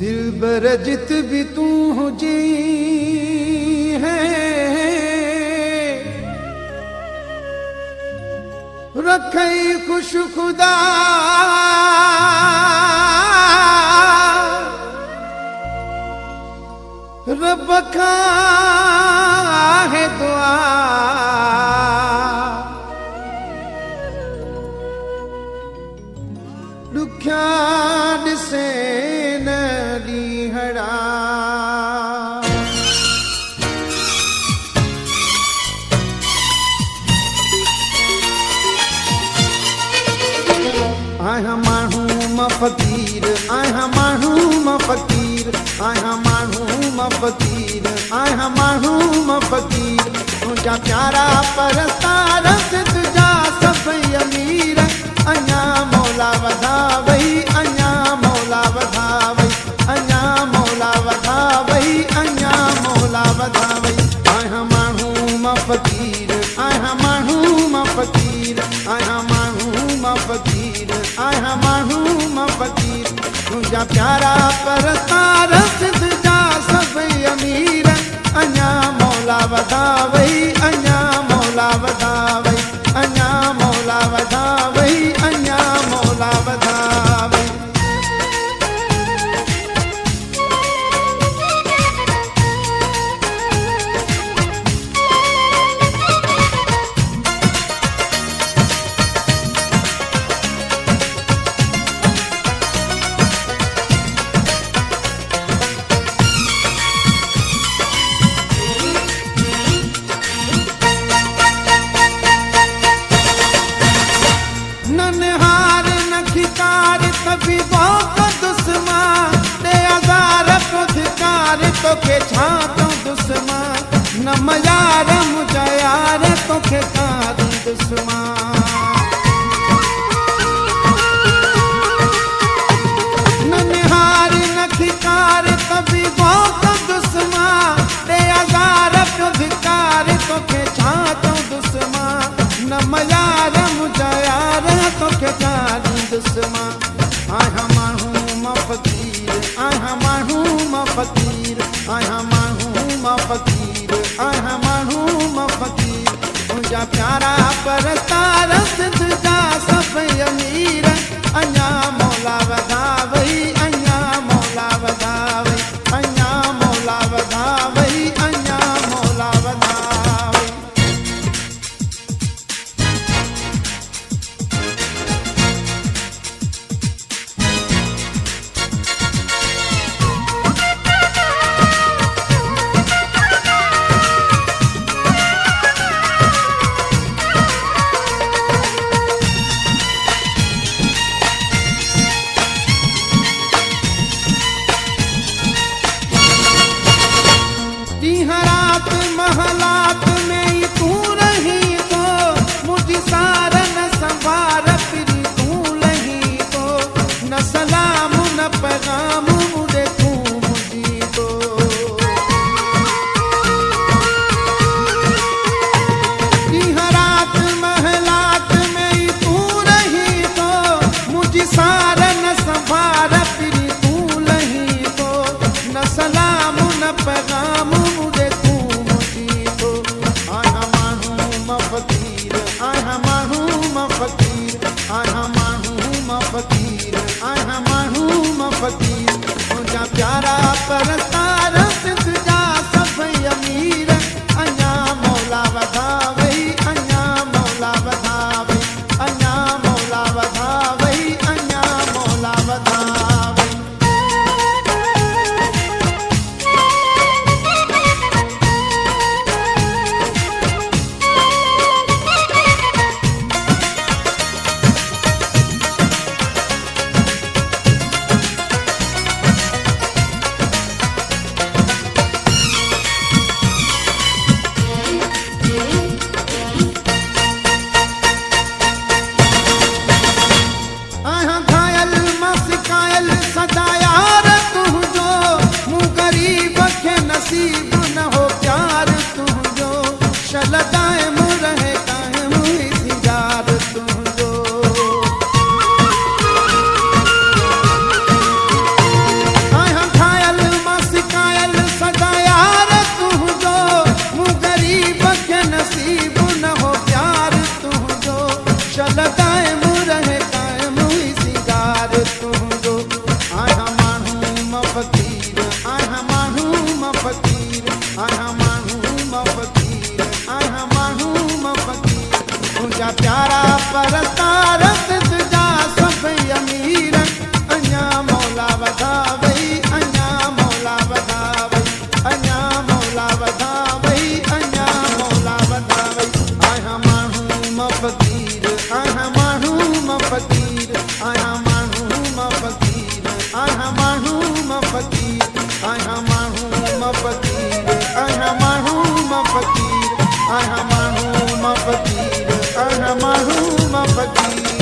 दिलबर जित भी तू हुजी है रखई खुश खुदा रब का है दुआ दुख्या से नली हड़ा आया मानू म फकीर आया मानू म फकीर आया मानू म फकीर आया मानू म फकीर तुझा प्यारा परस्तार तुझा सब अमीर अञा मौला वधावई अञा मौला वधावई अञा मौला वधावई अञा मौला वधावई आया मानू म फकीर आया मानू म फकीर आया मानू म फकीर आया मानू म फकीर तुझा प्यारा परस्तार तुझा सब अमीर अञा मौला वधावई अञा मौला वधावई अञा मौला वधावई अञा मौला वधावई ननहार नखिकार कभी बहुत दुश्मा दे आजार को धिकार तो के छातो दुश्मा न मयार मुझे यार तो के कार दुश्मा ननहार नखिकार कभी बहुत दुश्मा दे आजार को धिकार तो के छातो दुश्मा न मयार मुझे यार तो के कार दुश्मा आया मानू म फकीर आया मानू म फकीर आया मानू म फकीर आया मानू म फकीर तुझा प्यारा परस्तार तुझा सब अमीर अञा मौला वधावई अञा मौला वधावई अञा मौला वधावई अञा मौला वधावई तिहरात महलात में ही तू रही तो मुझी सारन संभार फिरी तू लही तो न सलाम न पैगाम मुझे तू मुझी तो तिहरात महलात में ही तू रही तो मुझी सारन संभार फिरी तू लही तो न सलाम न पैगाम मुझे तू मुझी तो आया मानू म फकीर आया मानू म फकीर आया मानू म फकीर आया मानू म फकीर तुझा प्यारा परस्तार तुझा सब अमीर अञा मौला वधावई अञा मौला वधावई अञा मौला वधावई अञा मौला वधावई प्यारा परस्तार तुझा सभई अमीर अञा मौला वधावई अञा मौला वधावई अञा मौला वधावई अञा मौला वधावई आया माण्हू मां फ़क़ीर आया माण्हू मां फ़क़ीर आया माण्हू मां फ़क़ीर आया माण्हू मां फ़क़ीर आया माण्हू मां फ़क़ीर आया माण्हू मां फ़क़ीर आया माण्हू मां फ़क़ीर आया माण्हू मां फ़क़ीर